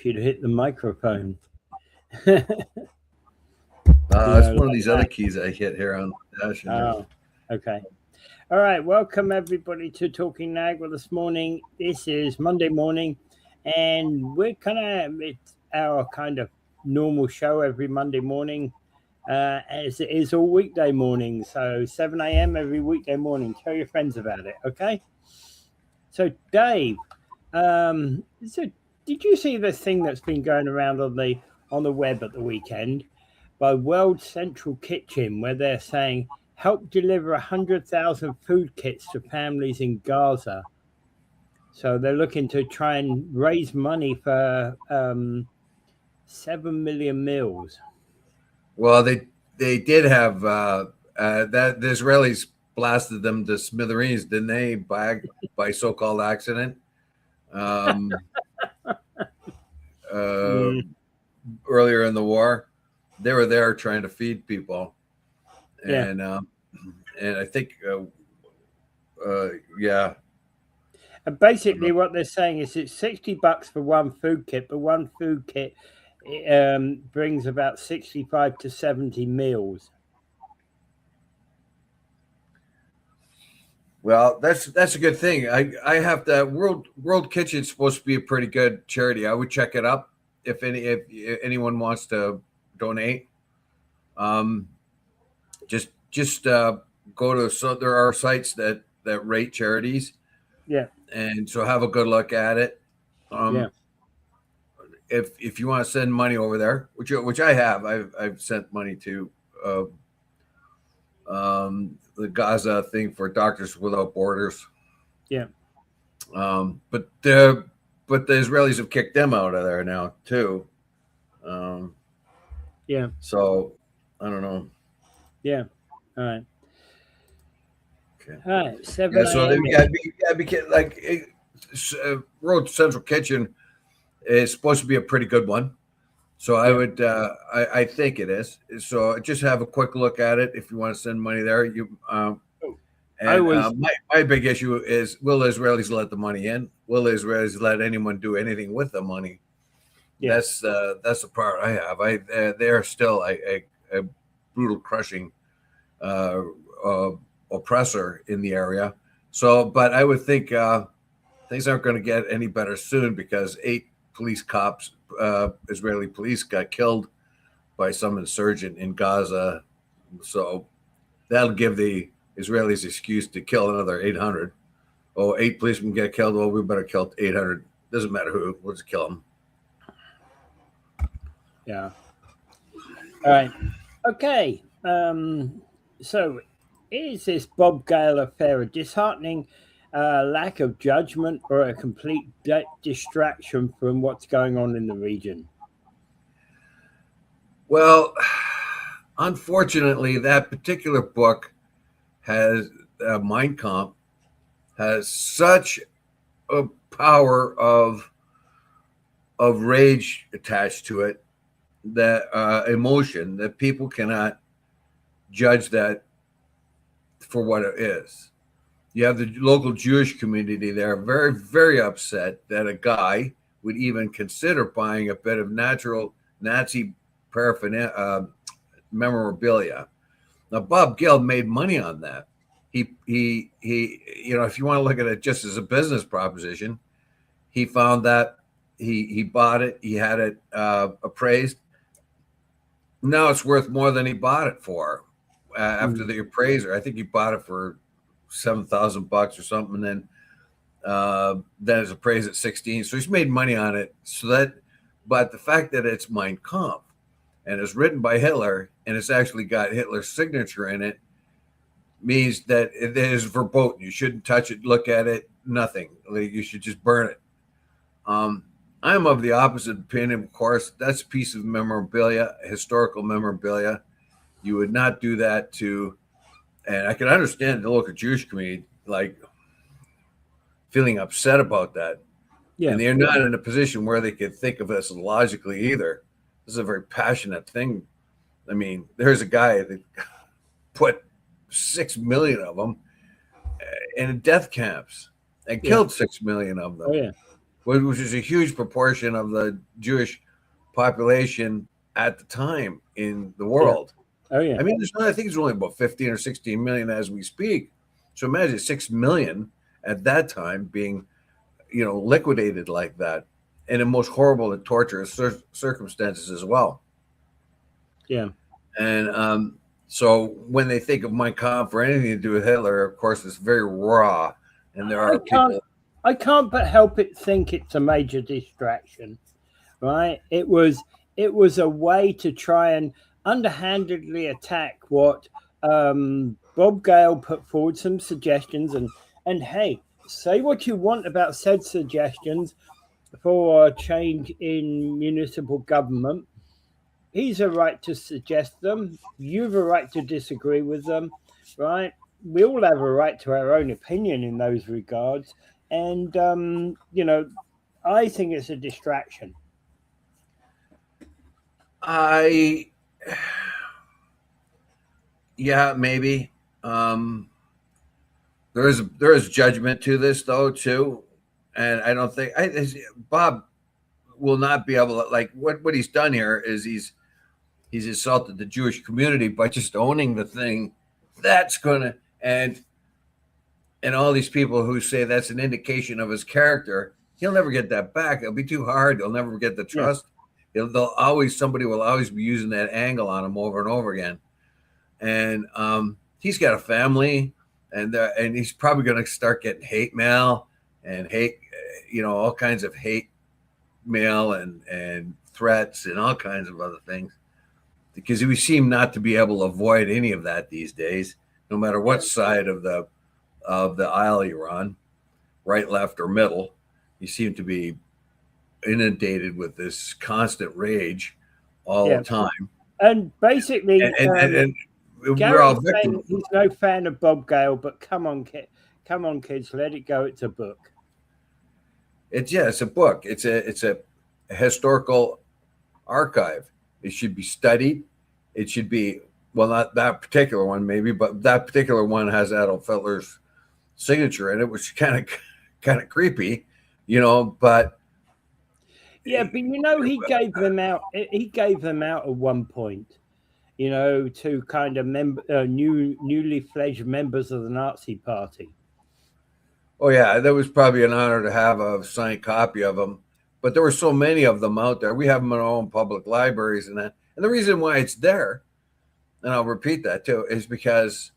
if you'd hit the microphone. It's one of these other keys I hit here on the dash. Oh, okay. All right. Welcome, everybody, to Talking Niagara this morning. This is Monday morning, and it's our kind of normal show every Monday morning, as it is all weekday morning. So 7 a.m. every weekday morning. Tell your friends about it, okay? So, Dave, so did you see this thing that's been going around on the web at the weekend by World Central Kitchen, where they're saying help deliver 100,000 food kits to families in Gaza? So they're looking to try and raise money for 7 million meals. Well, they did have that the Israelis blasted them to smithereens, didn't they? By so-called accident. Earlier in the war, they were there trying to feed people, and I think, yeah. And basically, what they're saying is it's $60 for one food kit, but one food kit brings about 65 to 70 meals. Well, that's a good thing. I have to. World Kitchen's supposed to be a pretty good charity. I would check it up if anyone wants to donate. Just go to, so there are sites that rate charities. Yeah. And so have a good look at it. If you want to send money over there, which I have, I've sent money to the Gaza thing for Doctors Without Borders. Yeah. But the Israelis have kicked them out of there now too. Yeah. So I don't know. Yeah. All right. Okay. All right. 7 Yeah. So you gotta be like Road Central Kitchen is supposed to be a pretty good one. So I would, I think it is. So just have a quick look at it if you want to send money there. My big issue is, will Israelis let the money in? Will Israelis let anyone do anything with the money? Yeah. That's the part I have. They are still a brutal, crushing oppressor in the area. So, but I would think things aren't going to get any better soon, because 8 police cops, Israeli police, got killed by some insurgent in Gaza. So that'll give the Israelis excuse to kill another 800. Oh, 8 policemen get killed. Well, we better kill 800. Doesn't matter who. We'll just kill them. Yeah. All right. Okay. So is this Bob Gale affair a disheartening lack of judgment, or a complete distraction from what's going on in the region? Well, unfortunately, that particular book has Mein Kampf has such a power of rage attached to it, that emotion, that people cannot judge that for what it is. You have the local Jewish community there very, very upset that a guy would even consider buying a bit of natural Nazi paraphernalia, memorabilia. Now, Bob Gale made money on that. He, if you want to look at it just as a business proposition, he found that he bought it. He had it appraised. Now it's worth more than he bought it for after the appraiser. I think he bought it for $7,000 or something, and then it's appraised at 16. So he's made money on it. But the fact that it's Mein Kampf and it's written by Hitler and it's actually got Hitler's signature in it means that it is verboten. You shouldn't touch it, look at it, nothing. You should just burn it. I'm of the opposite opinion, of course. That's a piece of memorabilia, historical memorabilia. You would not do that to, and I can understand the local Jewish community like feeling upset about that. Yeah. And they're not in a position where they could think of this logically either. This is a very passionate thing. I mean, there's a guy that put 6 million of them in death camps and killed 6 million of them. Oh, yeah. which is a huge proportion of the Jewish population at the time in the world. Oh yeah. I mean, I think it's only about 15 or 16 million as we speak. So imagine 6 million at that time being, liquidated like that, and in most horrible and torturous circumstances as well. Yeah. And so when they think of Mein Kampf or anything to do with Hitler, of course, it's very raw, and there are people. I can't but help it think it's a major distraction, right? It was a way to try and underhandedly attack what Bob Gale put forward some suggestions, and hey, say what you want about said suggestions for a change in municipal government. He's a right to suggest them. You've a right to disagree with them, right? We all have a right to our own opinion in those regards. And, I think it's a distraction. Yeah, maybe. There is judgment to this though too, and I don't think Bob will not be able to, like, what he's done here is he's insulted the Jewish community by just owning the thing. That's gonna and all these people who say that's an indication of his character, he'll never get that back. It'll be too hard. He'll never get the trust. Yeah. Somebody will always be using that angle on him over and over again. And he's got a family, and he's probably going to start getting hate mail and all kinds of hate mail and threats and all kinds of other things, because we seem not to be able to avoid any of that these days, no matter what side of the aisle you're on, right, left, or middle. You seem to be inundated with this constant rage all the time. And basically, and we're all victims. He's no fan of Bob Gale, but come on, kids, let it go. It's a book. It's a book. It's a historical archive. It should be studied. It should be, well, not that particular one maybe, but that particular one has Adolf Hitler's signature in it, which is kind of creepy, but yeah, but he gave them out. He gave them out at one point, to kind of newly fledged members of the Nazi Party. Oh yeah, that was probably an honor to have a signed copy of them. But there were so many of them out there. We have them in our own public libraries and that. And the reason why it's there, and I'll repeat that too, is because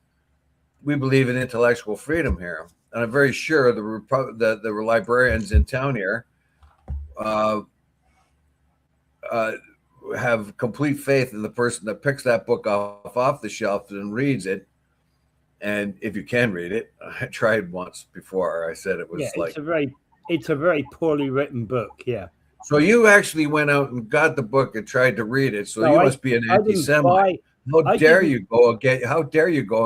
we believe in intellectual freedom here. And I'm very sure the librarians in town here have complete faith in the person that picks that book off the shelf and reads it. And if you can read it, I tried once before. I said it was it's a very poorly written book. Yeah. So you actually went out and got the book and tried to read it. So you must be an anti-Semite. How dare you go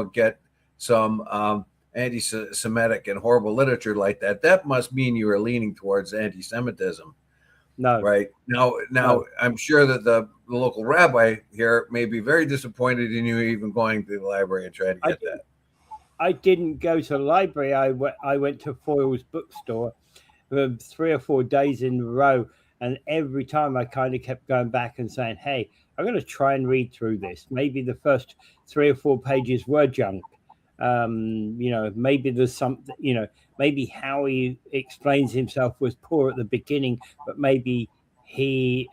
and get some anti-Semitic and horrible literature like that? That must mean you are leaning towards anti-Semitism. No. Right. Now, I'm sure that the local rabbi here may be very disappointed in you even going to the library and trying to get that. I didn't go to the library. I went to Foyle's bookstore for 3 or 4 days in a row. And every time I kind of kept going back and saying, hey, I'm going to try and read through this. Maybe the first 3 or 4 pages were junk. Maybe there's something, maybe how he explains himself was poor at the beginning, but maybe he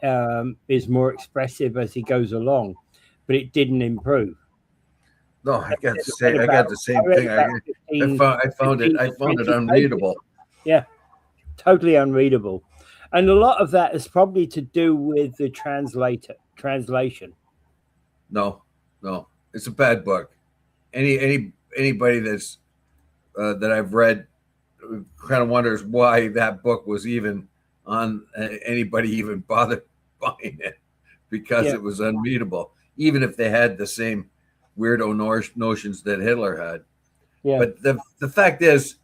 is more expressive as he goes along. But it didn't improve. No, I got the same thing. I found it unreadable. Yeah, totally unreadable. And a lot of that is probably to do with the translation. No, it's a bad book. Anybody that's that I've read kind of wonders why that book was even on. Anybody even bothered buying it, because it was unreadable, even if they had the same weirdo notions that Hitler had. Yeah. But the fact is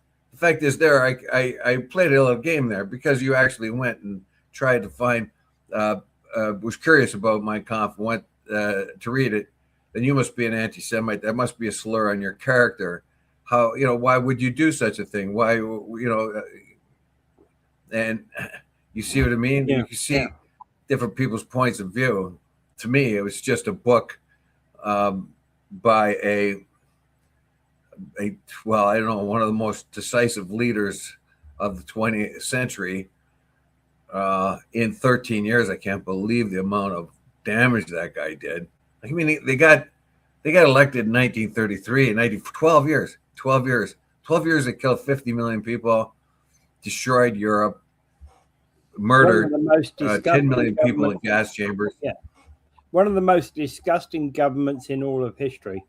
there, I played a little game there because you actually went and tried to find, was curious about Mein Kampf, went to read it. Then you must be an anti-Semite. That must be a slur on your character. How, why would you do such a thing? Why, and you see what I mean? Yeah. You can see different people's points of view. To me, it was just a book by I don't know, one of the most decisive leaders of the 20th century. In 13 years, I can't believe the amount of damage that guy did. I mean, they got elected in 1933 and 12 years. 12 years, they killed 50 million people, destroyed Europe, murdered 10 million people in gas chambers. Yeah. One of the most disgusting governments in all of history.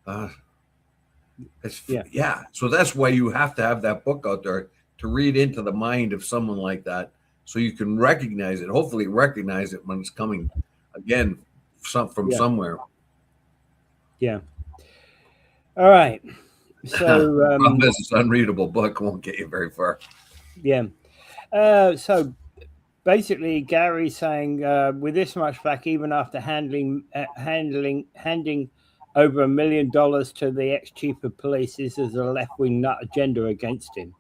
So that's why you have to have that book out there to read into the mind of someone like that, so you can recognize it. Hopefully, recognize it when it's coming again from somewhere. Yeah. All right. So this is unreadable book won't get you very far. Yeah. So basically, Gary's saying with this much back, even after handing over $1 million to the ex-chief of police, this is a left-wing nut agenda against him.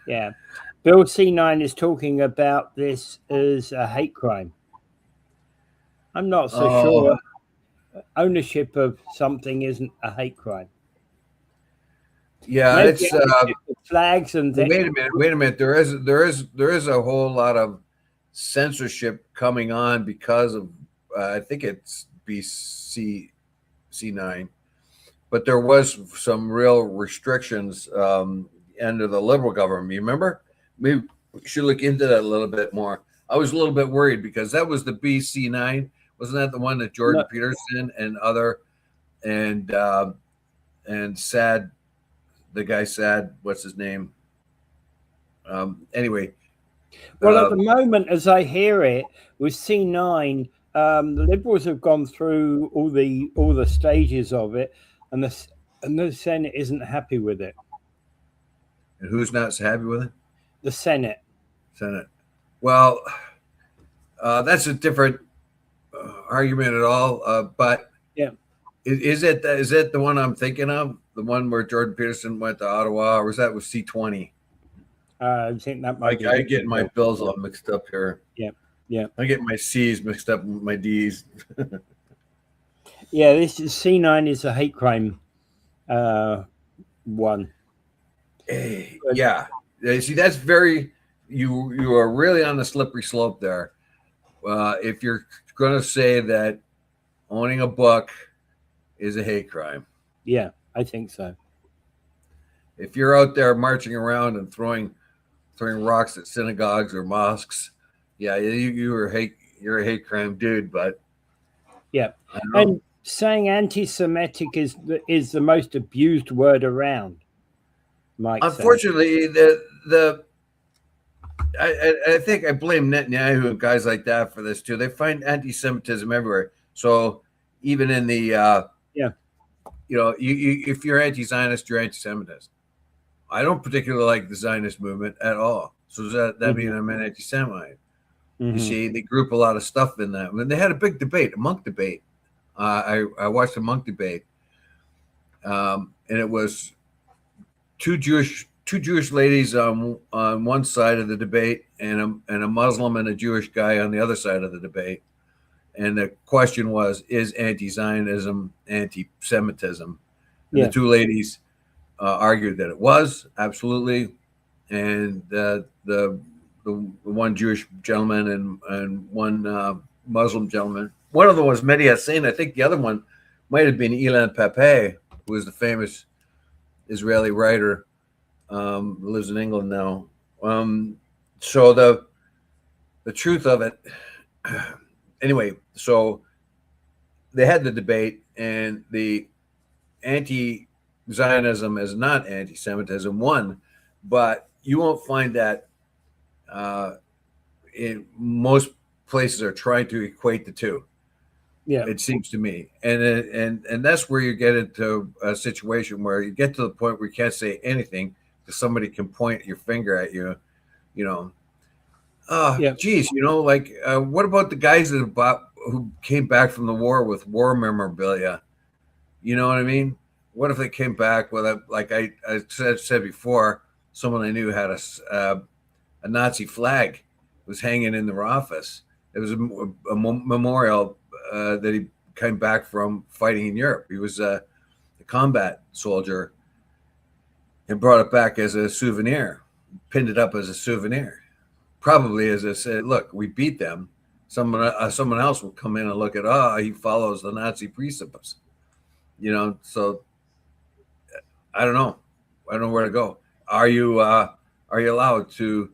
Yeah. Bill C9 is talking about this as a hate crime. I'm not so sure ownership of something isn't a hate crime. Yeah, maybe it's flags and things. Wait a minute. There is a whole lot of censorship coming on because of I think it's BC9, but there was some real restrictions under the Liberal government. You remember? Maybe we should look into that a little bit more. I was a little bit worried because that was the BC9. Wasn't that the one that Jordan Peterson and Sad, the guy Sad, what's his name? Anyway. Well, at the moment, as I hear it, with C9, the Liberals have gone through all the stages of it, and the Senate isn't happy with it. And who's not happy with it? The Senate. Well, that's a different argument at all. But yeah, is it the one I'm thinking of? The one where Jordan Peterson went to Ottawa, or was that with C20? I think that might be. I get my bills all mixed up here. Yeah. I get my C's mixed up with my D's. Yeah, this is C9 is a hate crime one. Yeah. See, that's very you are really on the slippery slope there. If you're going to say that owning a book is a hate crime. Yeah, I think so. If you're out there marching around and throwing rocks at synagogues or mosques, yeah, you're a hate crime dude. But yeah, and saying anti-Semitic is the most abused word around. Mike, unfortunately, I think I blame Netanyahu and guys like that for this too. They find anti-Semitism everywhere. So even in the if you're anti-Zionist, you're anti-Semitist. I don't particularly like the Zionist movement at all. So does that mean I'm an anti-Semite? You see, they group a lot of stuff in that. When they had a big debate, a monk debate, I watched a monk debate, and it was two Jewish ladies on one side of the debate, and a Muslim and a Jewish guy on the other side of the debate. And the question was, is anti-Zionism anti-Semitism? And the two ladies argued that it was, absolutely. And the one Jewish gentleman and one Muslim gentleman. One of them was Mehdi Hassan. I think the other one might have been Ilan Pappé, who was the famous Israeli writer, lives in England now. So the truth of it, anyway, so they had the debate, and the anti-Zionism is not anti-Semitism, one, but you won't find that in most places are trying to equate the two. Yeah, it seems to me, and that's where you get into a situation where you get to the point where you can't say anything because somebody can point your finger at you, geez, like what about the guys who came back from the war with war memorabilia? You know what I mean? What if they came back with like I said before, someone I knew had a Nazi flag was hanging in their office. It was a memorial that he came back from fighting in Europe. He was a combat soldier and brought it back as a souvenir, pinned it up as a souvenir. Probably as I said, look, we beat them. Someone else will come in and look at, he follows the Nazi precepts. So I don't know. I don't know where to go. Are you allowed to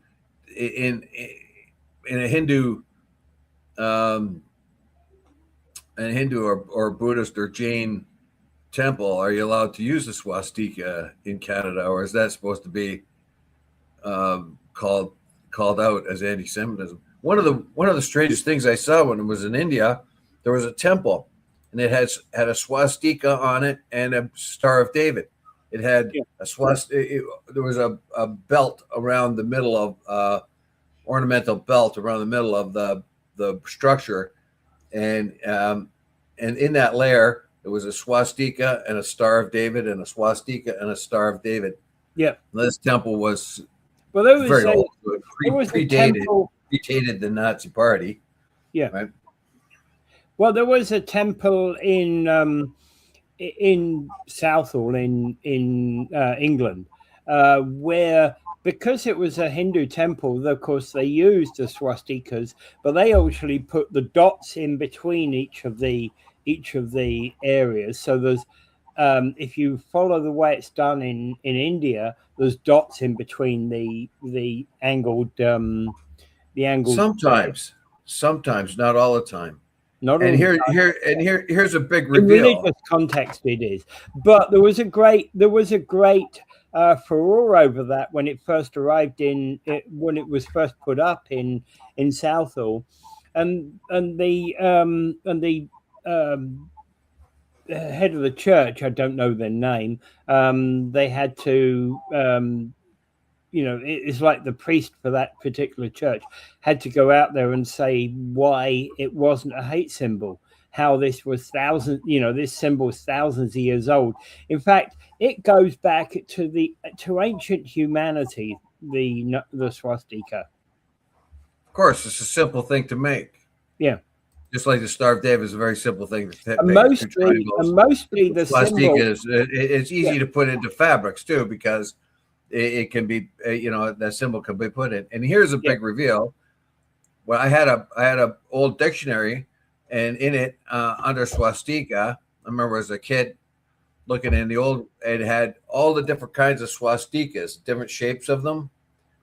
in a Hindu or Buddhist or Jain temple, are you allowed to use the swastika in Canada, or is that supposed to be called out as anti-Semitism? One of the strangest things I saw when I was in India, there was a temple, and it had a swastika on it and a Star of David. It had a swastika. There was a belt around the middle of ornamental belt around the middle of the structure, and in that layer there was a swastika and a Star of David and a swastika and a Star of David. Yeah, and this temple was very old. Predated the Nazi Party. Yeah. Right? Well, there was a temple in Southall in England where, because it was a Hindu temple, of course they used the swastikas, but they actually put the dots in between each of the areas. So there's if you follow the way it's done in India, there's dots in between the angled Sometimes, not all the time. Here's a big reveal. In religious context, it is. But there was a great furore over that when it first arrived when it was first put up in Southall, and the head of the church, I don't know their name, they had to. It's like the priest for that particular church had to go out there and say why it wasn't a hate symbol, how this was this symbol is thousands of years old. In fact, it goes back to ancient humanity, the swastika. Of course, it's a simple thing to make. Yeah. Just like the Star of David is a very simple thing to make. Mostly the swastika it's easy to put into fabrics too, because it can be, that symbol can be put in. And here's a big reveal. Well, I had a old dictionary, and in it, under swastika, I remember as a kid looking in it had all the different kinds of swastikas, different shapes of them,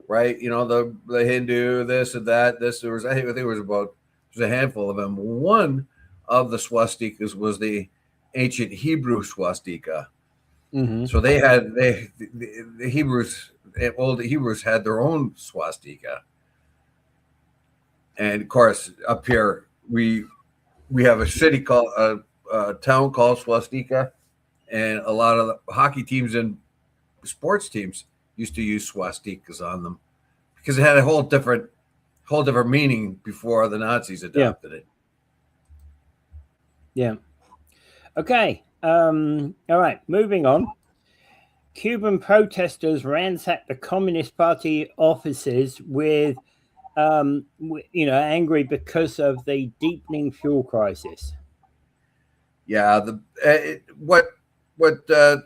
right? The Hindu, this and that. There was a handful of them. One of the swastikas was the ancient Hebrew swastika. Mm-hmm. So the Hebrews had their own swastika, and of course up here we have a city called a town called Swastika, and a lot of the hockey teams and sports teams used to use swastikas on them because it had a whole different meaning before the Nazis adopted it. Yeah. Okay. All right, moving on. Cuban protesters ransacked the Communist Party offices with angry because of the deepening fuel crisis. Yeah, what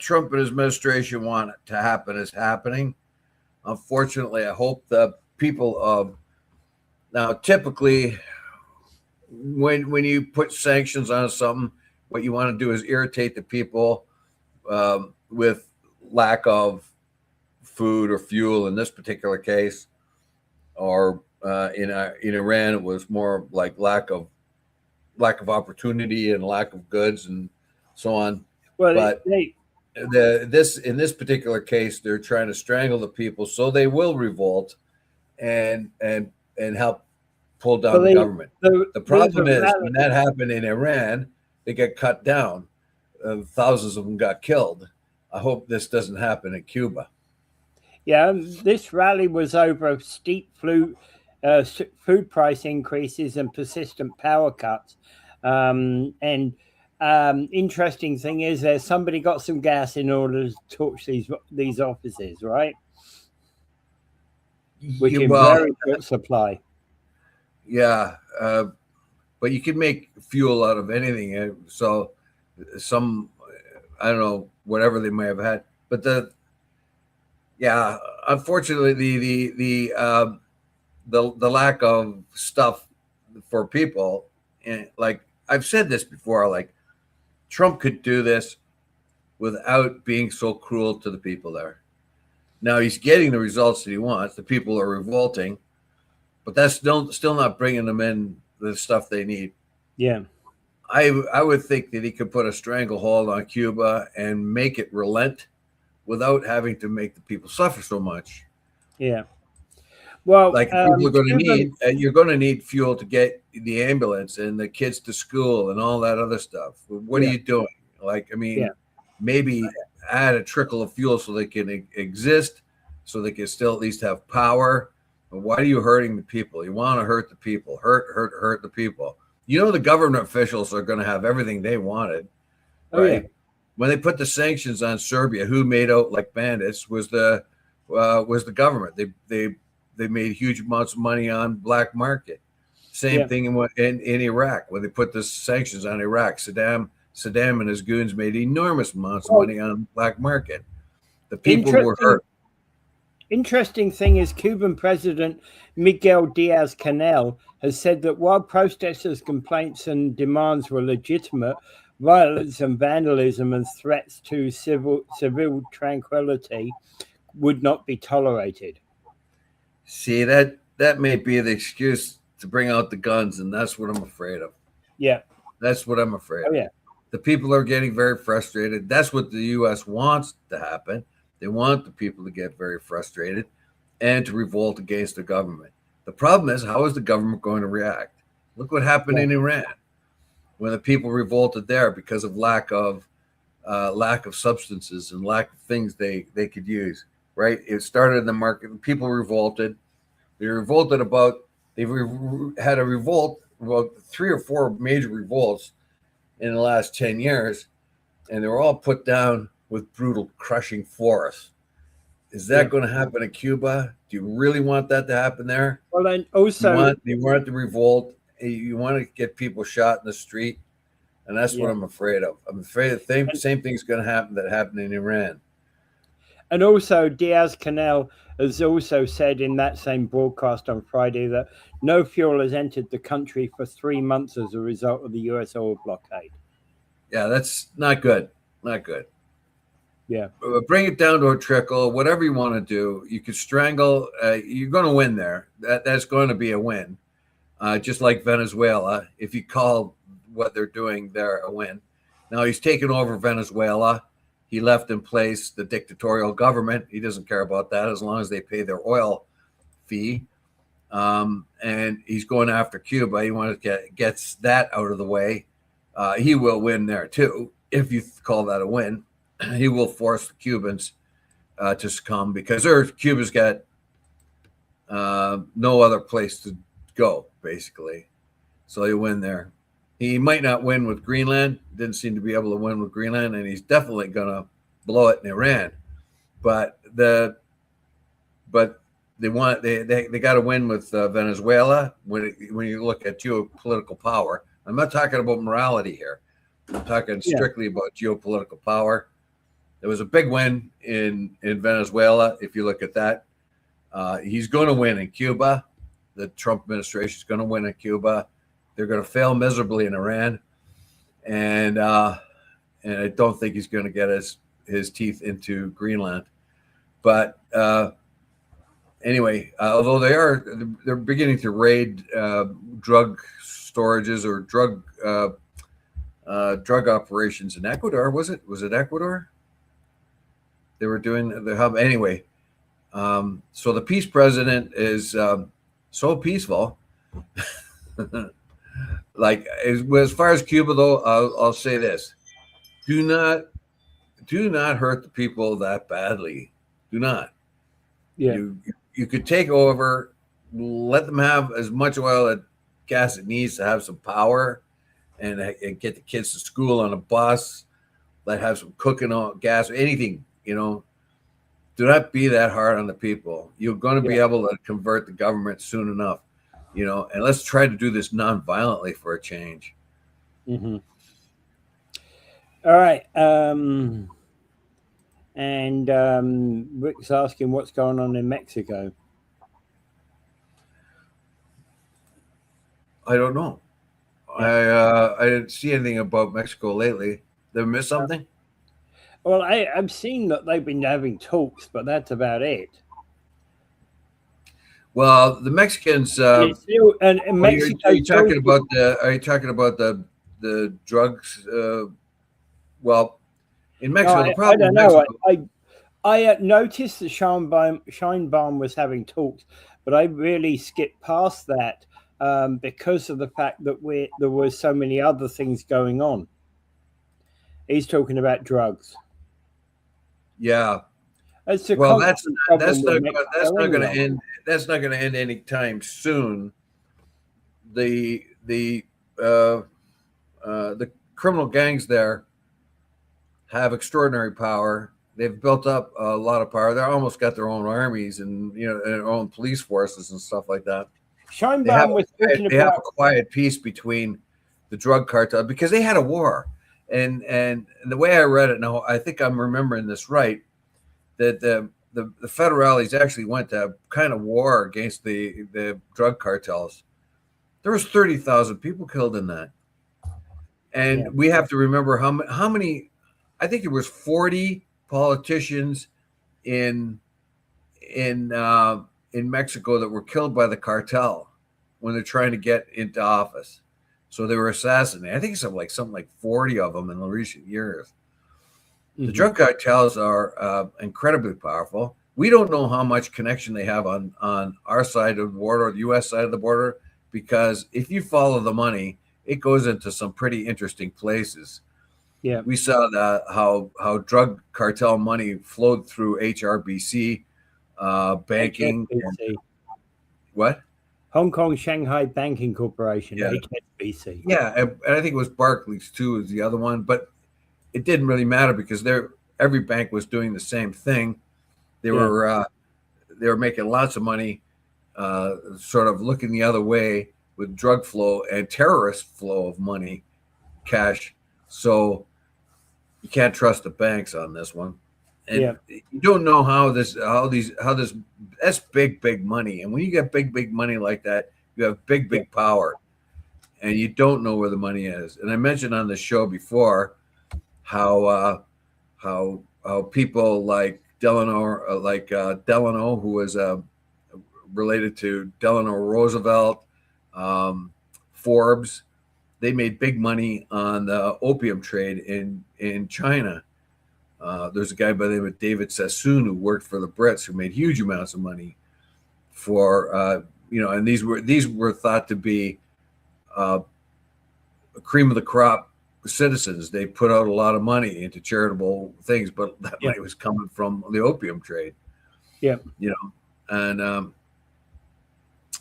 Trump and his administration want to happen is happening. Unfortunately, I hope the people of now, typically when you put sanctions on something, what you want to do is irritate the people with lack of food or fuel in this particular case, or in Iran it was more like lack of opportunity and lack of goods and so on. Well, but in this particular case, they're trying to strangle the people so they will revolt and help pull down the government. The problem is when that happened in Iran, they get cut down. Thousands of them got killed. I hope this doesn't happen in Cuba. Yeah, this rally was over steep food price increases and persistent power cuts. Interesting thing is somebody got some gas in order to torch these offices, right? which in Well, very short supply. yeah, but you can make fuel out of anything. So some, I don't know, whatever they may have had, but unfortunately, the lack of stuff for people, and like I've said this before, like Trump could do this without being so cruel to the people there. Now he's getting the results that he wants. The people are revolting, but that's still not bringing them in the stuff they need. Yeah. I would think that he could put a stranglehold on Cuba and make it relent without having to make the people suffer so much. Yeah. Well, Like people are going to Cuban, need, you're going to need fuel to get the ambulance and the kids to school and all that other stuff. What are you doing? Like, I mean, maybe add a trickle of fuel so they can exist, so they can still at least have power. But why are you hurting the people? You want to hurt the people, hurt the people. You know, the government officials are going to have everything they wanted, right? yeah. When they put the sanctions on Serbia, who made out like bandits was the government. They made huge amounts of money on black market. Same thing in Iraq when they put the sanctions on Iraq. Saddam and his goons made enormous amounts of money on black market. The people were hurt. Interesting thing is Cuban President Miguel Diaz-Canel has said that while protesters' complaints and demands were legitimate, violence and vandalism and threats to civil tranquility would not be tolerated. See, that may be the excuse to bring out the guns, and that's what I'm afraid of. Yeah. That's what I'm afraid of. Yeah. The people are getting very frustrated. That's what the U.S. wants to happen. They want the people to get very frustrated and to revolt against the government. The problem is, how is the government going to react? Look what happened in Iran when the people revolted there because of lack of substances and lack of things they could use. Right? It started in the market. People revolted. They revolted had a revolt, about 3 or 4 major revolts in the last 10 years, and they were all put down with brutal crushing force. Is that going to happen in Cuba? Do you really want that to happen there? Well, and also you want the revolt. You want to get people shot in the street, and that's what I'm afraid of. I'm afraid the same thing's going to happen that happened in Iran. And also, Diaz-Canel has also said in that same broadcast on Friday that no fuel has entered the country for 3 months as a result of the U.S. oil blockade. Yeah, that's not good. Not good. Yeah. Bring it down to a trickle. Whatever you want to do, you could strangle. You're going to win there. That's going to be a win. Just like Venezuela, if you call what they're doing there a win. Now he's taken over Venezuela. He left in place the dictatorial government. He doesn't care about that as long as they pay their oil fee. And he's going after Cuba. He wants to gets that out of the way. He will win there too, if you call that a win. He will force the Cubans to succumb because Cuba's got no other place to go, basically. So he'll win there. He might not win with Greenland. Didn't seem to be able to win with Greenland, and he's definitely going to blow it in Iran. But they got to win with Venezuela when you look at geopolitical power. I'm not talking about morality here. I'm talking strictly about geopolitical power. There was a big win in Venezuela. If you look at that, he's going to win in Cuba. The Trump administration is going to win in Cuba. They're going to fail miserably in Iran, and I don't think he's going to get his teeth into Greenland. But anyway, although they're beginning to raid drug storages or drug operations in Ecuador. Was it Ecuador? They were doing the hub anyway. So the peace president is so peaceful. Like as far as Cuba, though, I'll say this: do not hurt the people that badly. Do not. Yeah. You could take over, let them have as much oil and gas it needs to have some power, and get the kids to school on a bus. Let have some cooking on gas, anything, do not be that hard on the people. You're going to be able to convert the government soon enough, and let's try to do this non-violently for a change. Mm-hmm. All right. And Rick's asking what's going on in Mexico. I don't know. I didn't see anything about Mexico lately. Did I miss something? Well, I've seen that they've been having talks, but that's about it. Well, the Mexicans. And Mexico. Are you talking about the drugs? Well, in Mexico, the problem. I don't know. I noticed that Scheinbaum was having talks, but I really skipped past that because of the fact that there were so many other things going on. He's talking about drugs. Yeah. That's not going to end. That's not going to end anytime soon. The criminal gangs there have extraordinary power. They've built up a lot of power. They almost got their own armies and their own police forces and stuff like that. Scheinbaum was talking about a quiet peace between the drug cartel because they had a war, and the way I read it now, I think I'm remembering this right, that the federales actually went to kind of war against the drug cartels. There was 30,000 people killed in that, and we have to remember how many. I think there was 40 politicians in Mexico that were killed by the cartel when they're trying to get into office. So they were assassinated. I think it's something like 40 of them in the recent years. Mm-hmm. The drug cartels are incredibly powerful. We don't know how much connection they have on our side of the border or the U.S. side of the border, because if you follow the money, it goes into some pretty interesting places. Yeah, we saw how drug cartel money flowed through HRBC banking. And, what? Hong Kong Shanghai Banking Corporation, HSBC. Yeah, and I think it was Barclays too is the other one, but it didn't really matter because every bank was doing the same thing. They were making lots of money, sort of looking the other way with drug flow and terrorist flow of money, cash. So you can't trust the banks on this one, and you don't know that's big money. And when you get big money like that, you have big power, and you don't know where the money is. And I mentioned on the show before how people like Delano, who was related to Delano Roosevelt, Forbes. They made big money on the opium trade in China. There's a guy by the name of David Sassoon who worked for the Brits who made huge amounts of money for and these were thought to be cream of the crop citizens. They put out a lot of money into charitable things, but that money was coming from the opium trade. Yeah, and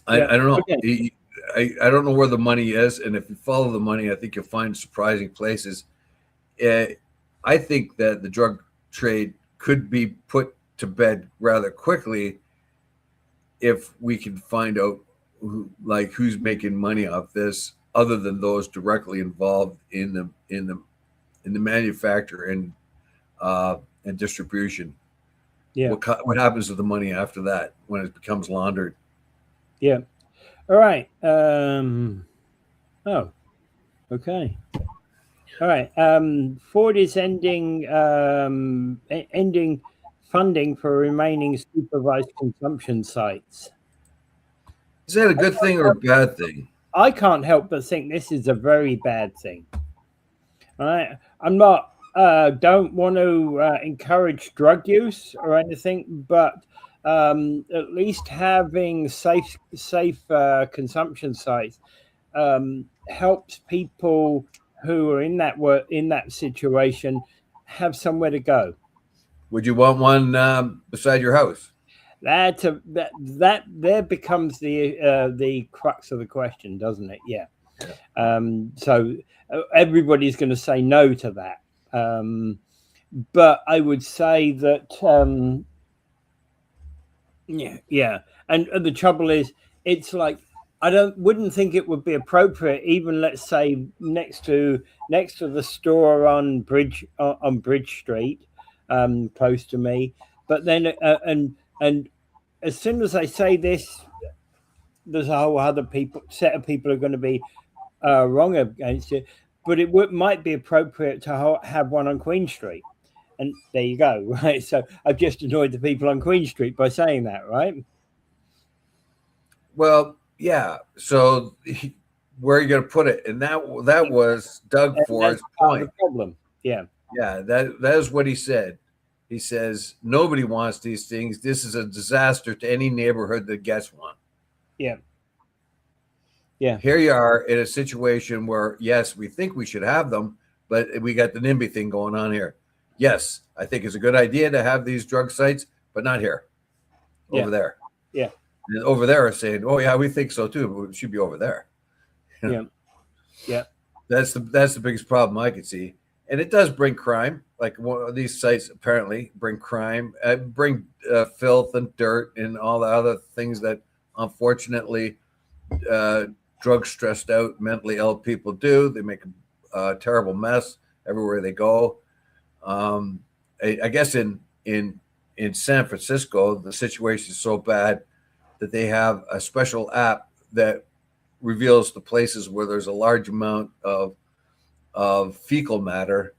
I don't know. Okay. I don't know where the money is, and if you follow the money, I think you'll find surprising places. I think that the drug trade could be put to bed rather quickly if we can find out who's making money off this, other than those directly involved in the manufacture and distribution. Yeah. What happens to the money after that when it becomes laundered? Yeah. All right. Oh, okay. All right. Ford is ending funding for remaining supervised consumption sites. Is that a good thing or a bad thing? I can't help but think this is a very bad thing. All right. I'm not. Don't want to encourage drug use or anything, but at least having safe consumption sites helps people who are in that situation have somewhere to go. Would you want one beside your house? That there becomes the crux of the question, doesn't it? Yeah. So everybody's going to say no to that. But I would say that Yeah. And the trouble is, it's like I wouldn't think it would be appropriate, even let's say next to the store on Bridge Street, close to me. But then and as soon as I say this, there's a whole other set of people are going to be wrong against it. But might be appropriate to have one on Queen Street. And there you go, right? So I've just annoyed the people on Queen Street by saying that, right? Well, yeah. So where are you going to put it? And that was Doug And Ford's that's part of point. the problem. Yeah. Yeah, that is what he said. He says nobody wants these things. This is a disaster to any neighborhood that gets one. Yeah. Yeah. Here you are in a situation where, yes, we think we should have them, but we got the NIMBY thing going on here. Yes, I think it's a good idea to have these drug sites, but not here. Over there. Yeah. And over there are saying, oh, yeah, we think so too, but it should be over there. Yeah. Yeah. That's the biggest problem I could see. And it does bring crime. Like one of these sites apparently bring crime, bring filth and dirt and all the other things that unfortunately drug stressed out, mentally ill people do. They make a terrible mess everywhere they go. I guess in San Francisco, the situation is so bad that they have a special app that reveals the places where there's a large amount of fecal matter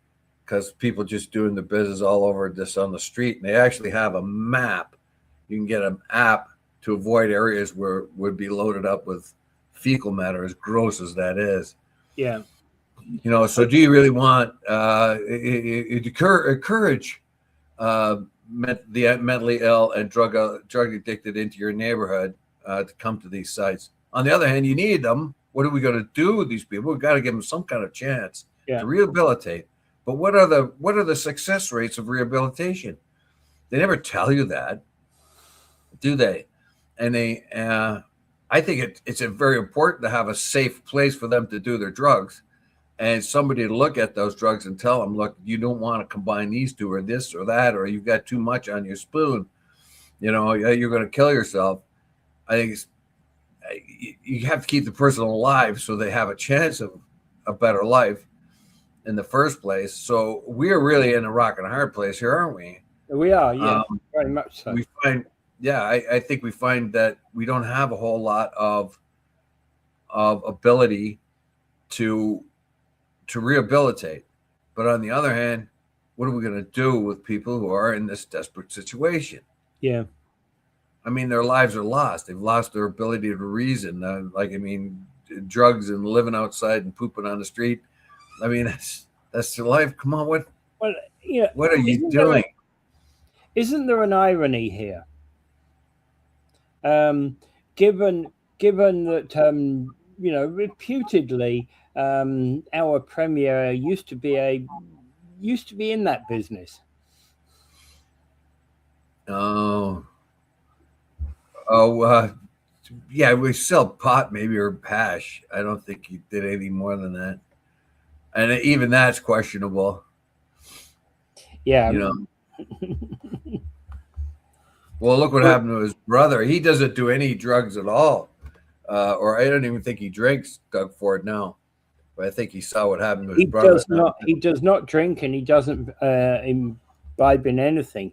because people just doing the business all over this on the street. And they actually have a map. You can get an app to avoid areas where it would be loaded up with fecal matter, as gross as that is. Yeah. So do you really want encourage the mentally ill and drug addicted into your neighborhood to come to these sites? On the other hand, you need them. What are we going to do with these people? We've got to give them some kind of chance to rehabilitate. But what are the success rates of rehabilitation? They never tell you that, do they? And I think it's very important to have a safe place for them to do their drugs, and somebody to look at those drugs and tell them, look, you don't want to combine these two or this or that, or you've got too much on your spoon. You're going to kill yourself. I think you have to keep the person alive so they have a chance of a better life in the first place. So we're really in a rock and a hard place here, aren't we? We are, yeah, very much so. I think we find that we don't have a whole lot of ability to rehabilitate. But on the other hand, what are we going to do with people who are in this desperate situation? Yeah. I mean, their lives are lost. They've lost their ability to reason. Drugs and living outside and pooping on the street. I mean, that's their life. Come on, what are you doing? Isn't there an irony here? Given that reputedly our premier used to be in that business. Yeah, we sell pot maybe or hash. I don't think he did anything more than that, and even that's questionable. Yeah. Well, look what happened to his brother. He doesn't do any drugs at all, or I don't even think he drinks, Doug Ford, now. But I think he saw what happened to his brother. He does not drink, and he doesn't imbibe in anything.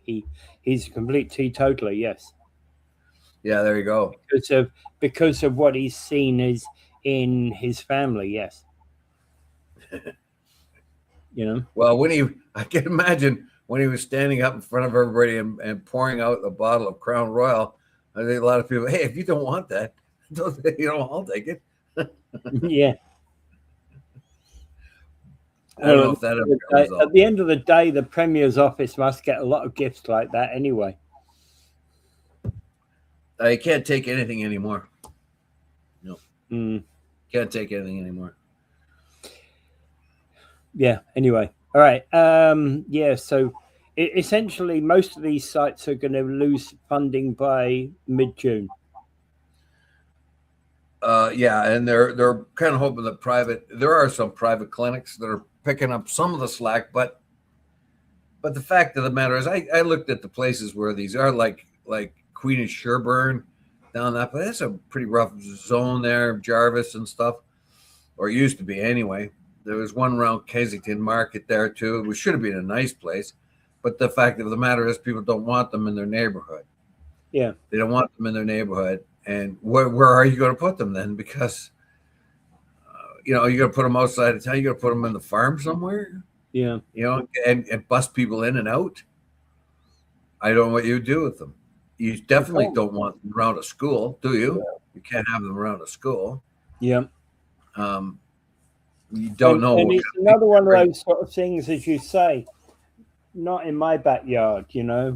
He's a complete teetotaler. Yes. Yeah, there you go. Because of what he's seen is in his family. Yes. Well, I can imagine when he was standing up in front of everybody and pouring out a bottle of Crown Royal. I think a lot of people, hey, if you don't want that, I'll take it. Yeah. I don't know if that ever comes up. At the end of the day, the Premier's office must get a lot of gifts like that anyway. I can't take anything anymore. No. Mm. Can't take anything anymore. Yeah, anyway. All right. So essentially most of these sites are going to lose funding by mid-June. Yeah, and they're kind of hoping that there are some private clinics that are picking up some of the slack, but the fact of the matter is I looked at the places where these are like Queen of Sherburne down that, but that's a pretty rough zone there, Jarvis and stuff, or it used to be anyway. There was one around Kensington Market there too, which should have been a nice place, but the fact of the matter is people don't want them in their neighborhood. Yeah, they don't want them in their neighborhood, and where are you going to put them then? Because you're going to put them outside of town. You're going to put them in the farm somewhere. Yeah, and bust people in and out. I don't know what you do with them. You definitely don't want them around a school, do you? Yeah. You can't have them around a school. Yeah. You don't know. And it's another one of those sort of things, as you say, not in my backyard, Yeah,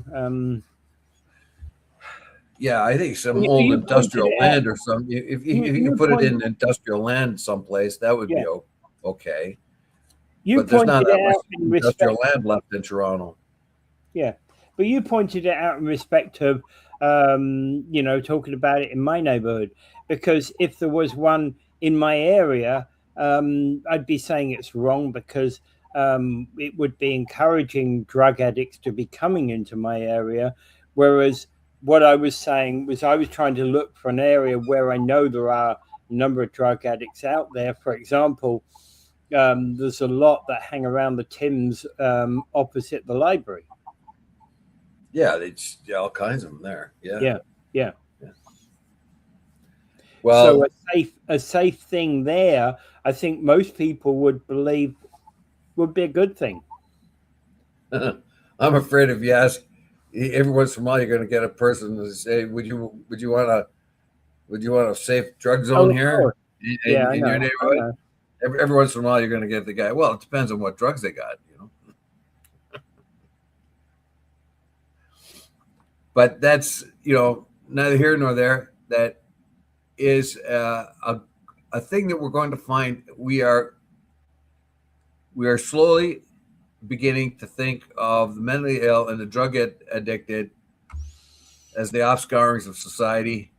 I think some old industrial land or something. If you can put it in industrial land someplace, that would be okay. But there's not that much industrial land left in Toronto. Yeah, but you pointed it out in respect of, talking about it in my neighborhood, because if there was one in my area, I'd be saying it's wrong because it would be encouraging drug addicts to be coming into my area, whereas what I was saying was I was trying to look for an area where I know there are a number of drug addicts out there. For example, there's a lot that hang around the Tims opposite the library. Yeah, all kinds of them there. Yeah. Well, so a safe thing there, I think most people would believe would be a good thing. I'm afraid if you ask, every once in a while you're going to get a person to say, "Would you want a safe drug zone here in your neighborhood?" Every once in a while you're going to get the guy. Well, it depends on what drugs they got, But that's neither here nor there. That is a thing that we're going to find. We are slowly beginning to think of the mentally ill and the drug addicted as the offscourings of society.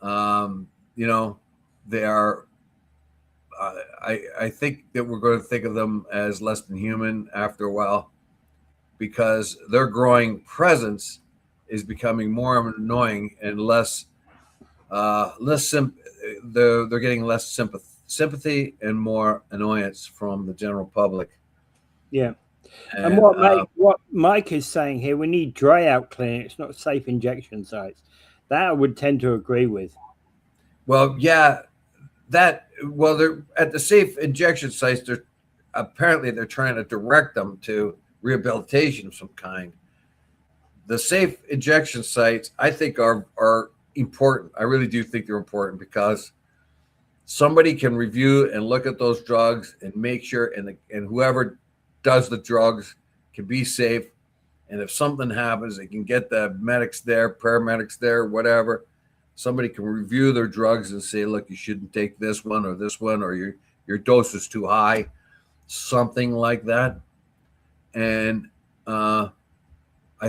They are. I think that we're going to think of them as less than human after a while, because their growing presence is becoming more annoying and less they're getting less sympathy and more annoyance from the general public. Yeah. And what Mike is saying here, we need dry out clinics, not safe injection sites. That I would tend to agree with. Well, yeah, they're at the safe injection sites. They're trying to direct them to rehabilitation of some kind. The safe injection sites, I think, are important. I really do think they're important because somebody can review and look at those drugs and make sure, and whoever does the drugs can be safe. And if something happens, they can get the medics there, paramedics there, whatever. Somebody can review their drugs and say, look, you shouldn't take this one, or your dose is too high, something like that. And I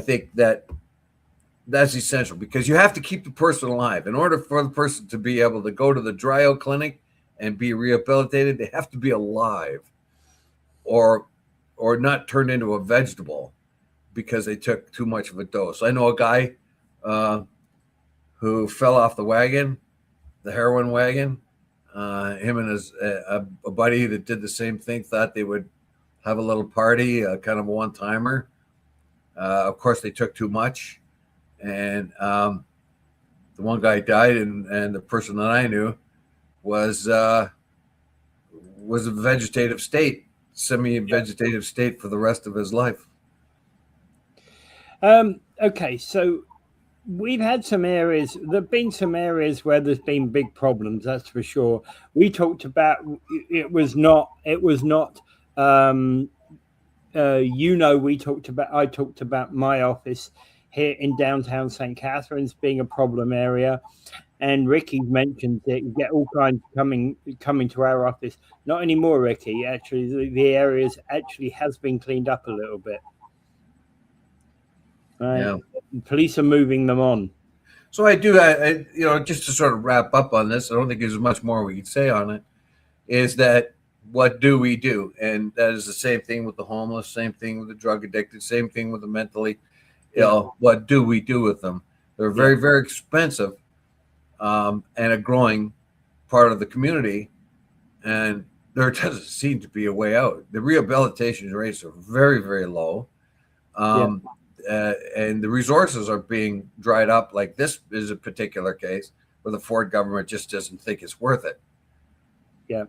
think that's essential, because you have to keep the person alive. In order for the person to be able to go to the dry out clinic and be rehabilitated, they have to be alive or not turned into a vegetable because they took too much of a dose. I know a guy who fell off the wagon, the heroin wagon. Him and a buddy that did the same thing thought they would have a little party, kind of a one-timer. Of course, they took too much, and the one guy died, and the person that I knew was a vegetative state, semi-vegetative state for the rest of his life. Okay, so we've had some areas. There've been some areas where there's been big problems. That's for sure. We talked about it was not. I talked about my office here in downtown St. Catharines being a problem area, and Ricky mentioned that you get all kinds coming to our office. Not anymore, Ricky. Actually, the areas actually has been cleaned up a little bit. Right. Yeah. Police are moving them on. So I just to sort of wrap up on this, I don't think there's much more we could say on it, is that what do we do? And that is the same thing with the homeless, same thing with the drug addicted, same thing with the mentally ill. What do we do with them? They're very, very expensive, and a growing part of the community. And there doesn't seem to be a way out. The rehabilitation rates are very, very low. And the resources are being dried up. Like this is a particular case where the Ford government just doesn't think it's worth it. Yeah.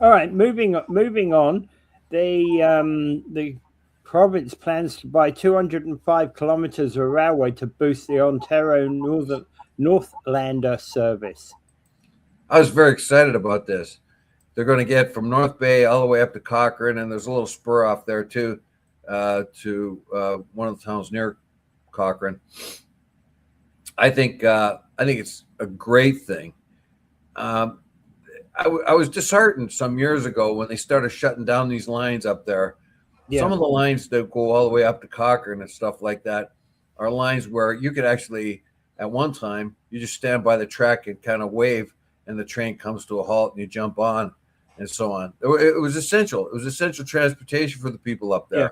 All right. Moving on. The province plans to buy 205 kilometers of railway to boost the Ontario Northlander service. I was very excited about this. They're going to get from North Bay all the way up to Cochrane, and there's a little spur off there too, to one of the towns near Cochrane. I think it's a great thing. I was disheartened some years ago when they started shutting down these lines up there. Yeah. Some of the lines that go all the way up to Cochrane and stuff like that are lines where you could actually, at one time, you just stand by the track and kind of wave, and the train comes to a halt and you jump on and so on. It was essential. It was essential transportation for the people up there. Yeah.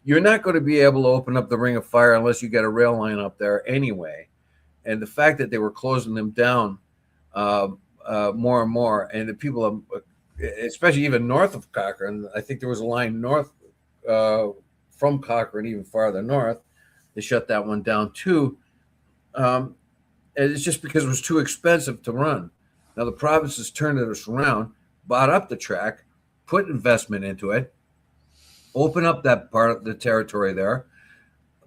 You're not going to be able to open up the Ring of Fire unless you get a rail line up there anyway. And the fact that they were closing them down more and more, and the people, especially even north of Cochrane, I think there was a line north from Cochrane, even farther north. They shut that one down too. And it's just because it was too expensive to run. Now the province has turned it around, bought up the track, put investment into it, open up that part of the territory there.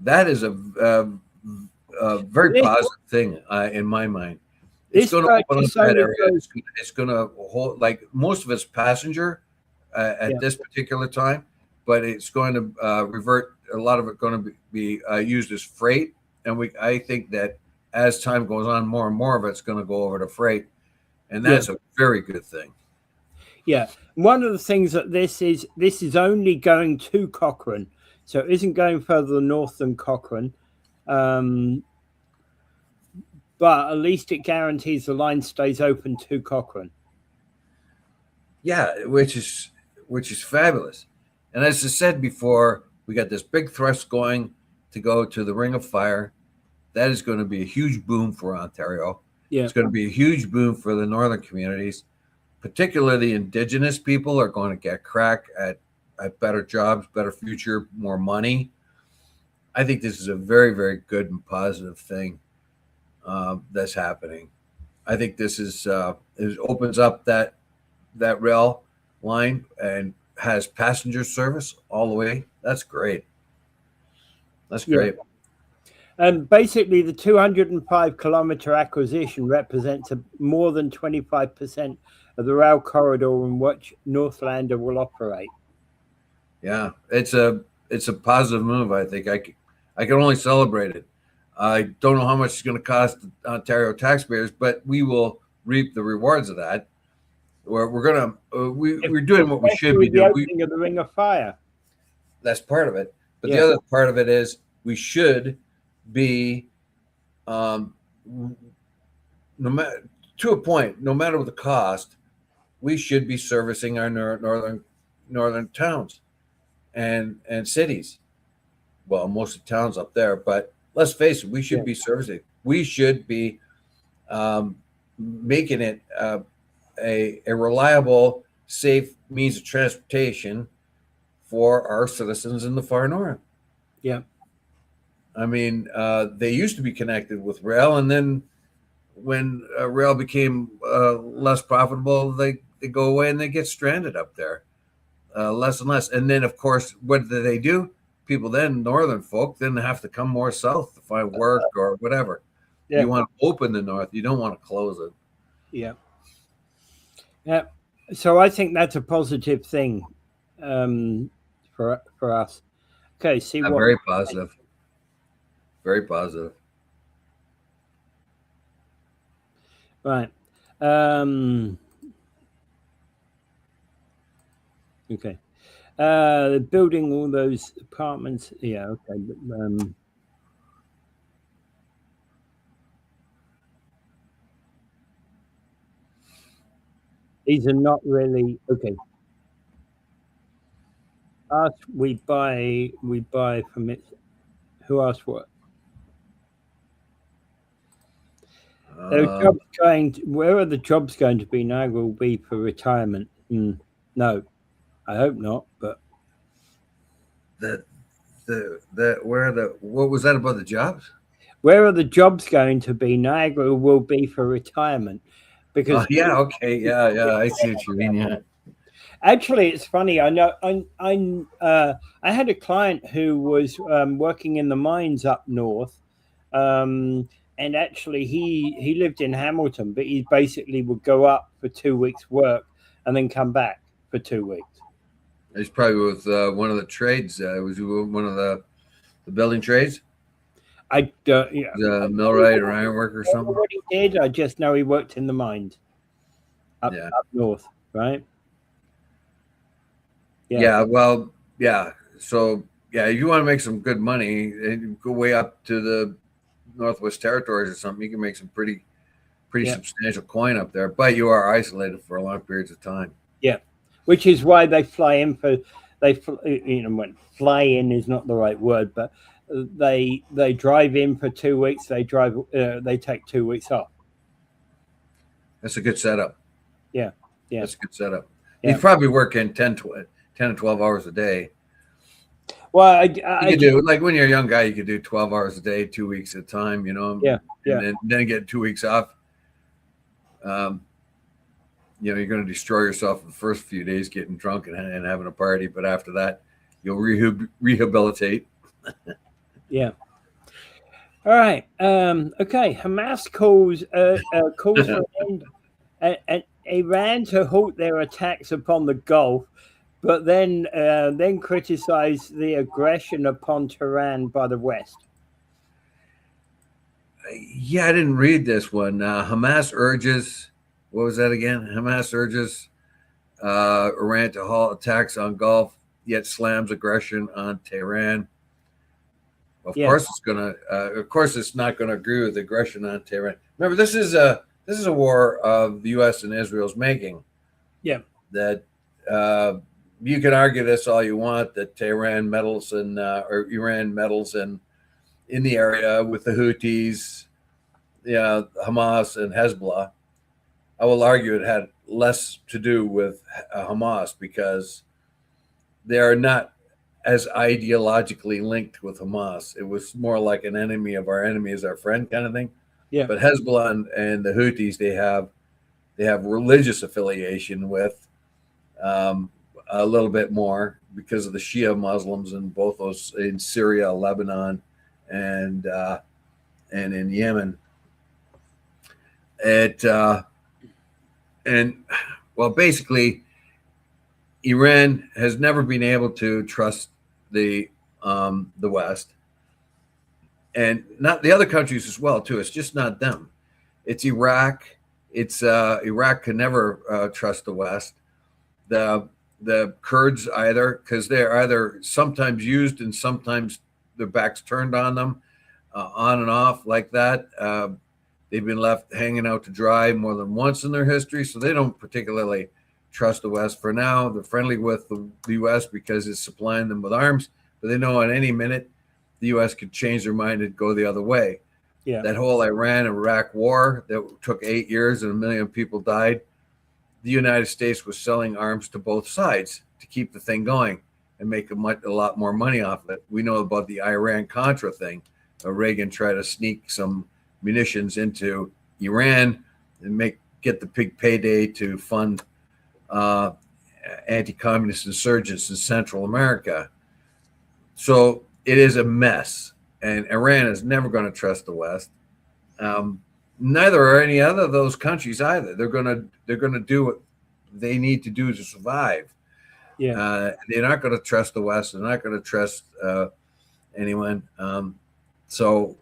That is a very positive thing in my mind. It's going to open up that area. It's going to hold, like most of it's passenger at this particular time, but it's going to revert. A lot of it going to be used as freight, and I think that as time goes on, more and more of it's going to go over to freight, and that's a very good thing. Yeah, one of the things that this is only going to Cochrane, so it isn't going further north than Cochrane. But at least it guarantees the line stays open to Cochrane. Yeah, which is fabulous. And as I said before, we got this big thrust going to go to the Ring of Fire. That is going to be a huge boom for Ontario. Yeah. It's going to be a huge boom for the northern communities. Particularly Indigenous people are going to get crack at better jobs, better future, more money. I think this is a very, very good and positive thing. That's happening. I think this is it opens up that rail line and has passenger service all the way. That's great. That's great. And basically, the 205-kilometer acquisition represents more than 25% of the rail corridor in which Northlander will operate. Yeah, it's a positive move. I think I can only celebrate it. I don't know how much it's going to cost Ontario taxpayers, but we will reap the rewards of that. We're doing what we should be doing. The opening of the Ring of Fire. That's part of it, but the other part of it is we should be, no matter to a point, no matter what the cost, we should be servicing our northern towns and cities. Well, most of the towns up there, but let's face it, we should be servicing. We should be making it a reliable, safe means of transportation for our citizens in the far north. Yeah. I mean, they used to be connected with rail, and then when rail became less profitable, they go away and they get stranded up there, less and less. And then, of course, what do? People then, northern folk, then have to come more south to find work or whatever. Yeah. You want to open the north. You don't want to close it. Yeah. Yeah. So I think that's a positive thing for us. Okay. See what. Very positive. Very positive. Right. Okay. Building all those apartments. Yeah. Okay. But, these are not really okay. Us, we buy from it. Who asked what? Where are the jobs going to be? Niagara will be for retirement. No, I hope not. But what was that about the jobs? where are the jobs going to be? Niagara will be for retirement because Yeah, okay, yeah, I see what you mean. Yeah, actually, it's funny. I know. I had a client who was working in the mines up north, and actually he lived in Hamilton, but he basically would go up for 2 weeks work and then come back for 2 weeks. he's probably with one of the trades. Was one of the building trades, I don't. Yeah, the millwright or ironwork or I don't know something. what he did. I just know he worked in the mines up Yeah, north, right? yeah. Well, yeah. So yeah, if you want to make some good money and go way up to the Northwest Territories or something, you can make some pretty Yeah. substantial coin up there. But you are isolated for long periods of time. Yeah, which is why they fly in for when fly in is not the right word, but they drive in for 2 weeks. They take 2 weeks off. That's a good setup. Yeah, That's a good setup. Yeah. He's probably working 10 to 12 hours a day. Well, you could do, like when you're a young guy, you could do 12 hours a day, 2 weeks at a time, Yeah. And then get 2 weeks off. You're going to destroy yourself the first few days getting drunk and having a party, but after that, you'll rehabilitate. Yeah. All right. Okay. Hamas calls for an end, and Iran to halt their attacks upon the Gulf, but then criticize the aggression upon Tehran by the West. Yeah, I didn't read this one. Hamas urges, what was that again? Hamas urges Iran to halt attacks on Gulf, yet slams aggression on Tehran. Of course, it's gonna. Of course, it's not going to agree with aggression on Tehran. Remember, this is a war of the U.S. and Israel's making. Yeah. That you can argue this all you want, that Tehran meddles or Iran meddles in the area with the Houthis, Hamas and Hezbollah. I will argue it had less to do with Hamas because they are not as ideologically linked with Hamas. It was more like an enemy of our enemy is our friend kind of thing. Yeah. But Hezbollah and the Houthis, they have religious affiliation with a little bit more because of the Shia Muslims in both those, in Syria, Lebanon, and in Yemen. Basically, Iran has never been able to trust the West, and not the other countries as well too. It's just not them. It's Iraq. It's Iraq can never trust the West. The Kurds either, because they're either sometimes used and sometimes their backs turned on them, on and off like that. They've been left hanging out to dry more than once in their history, so they don't particularly trust the West for now. They're friendly with the U.S. because it's supplying them with arms, but they know at any minute the U.S. could change their mind and go the other way. Yeah. That whole Iran-Iraq war that took 8 years and 1 million people died, the United States was selling arms to both sides to keep the thing going and make a lot more money off of it. We know about the Iran-Contra thing. Reagan tried to sneak some munitions into Iran and get the big payday to fund anti-communist insurgents in Central America. So it is a mess, and Iran is never going to trust the West. Neither are any other of those countries either. They're going to do what they need to do to survive. Yeah. They're not going to trust the West. They're not going to trust anyone. So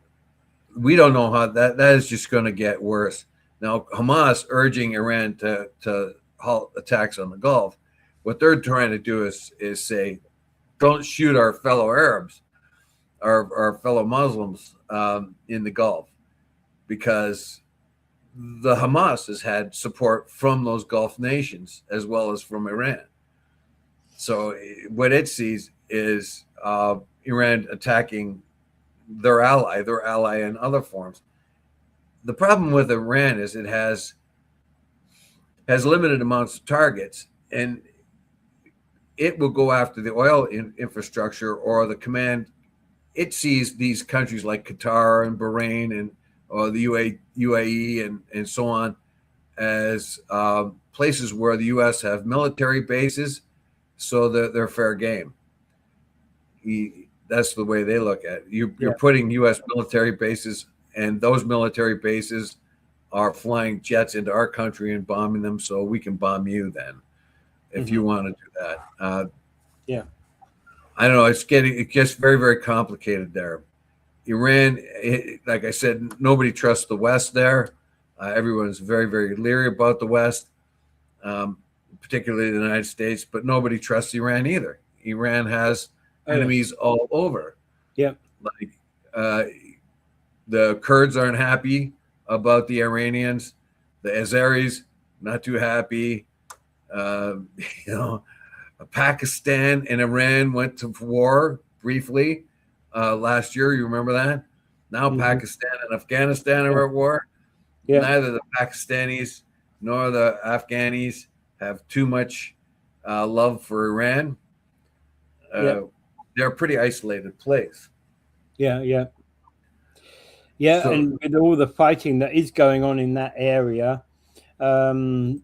we don't know how that is just going to get worse. Now, Hamas urging Iran to halt attacks on the Gulf. What they're trying to do is say, don't shoot our fellow Arabs, our fellow Muslims in the Gulf, because the Hamas has had support from those Gulf nations as well as from Iran. So what it sees is Iran attacking their ally in other forms. the problem with Iran is it has limited amounts of targets, and it will go after the oil infrastructure or the command. It sees these countries like Qatar and Bahrain and or the UAE and so on as places where the U.S. have military bases, so they're fair game. That's the way they look at it. You're putting U.S. military bases, and those military bases are flying jets into our country and bombing them, so we can bomb you then, if you want to do that. I don't know. It gets very, very complicated there. Iran, like I said, nobody trusts the West there. Everyone's very, very leery about the West, particularly the United States, but nobody trusts Iran either. Iran has enemies all over. Yeah. Like the Kurds aren't happy about the Iranians. The Azeris, not too happy. Pakistan and Iran went to war briefly last year. You remember that? Now Pakistan and Afghanistan are at war. Yeah. Neither the Pakistanis nor the Afghanis have too much love for Iran. They're a pretty isolated place. Yeah. So, and with all the fighting that is going on in that area, there's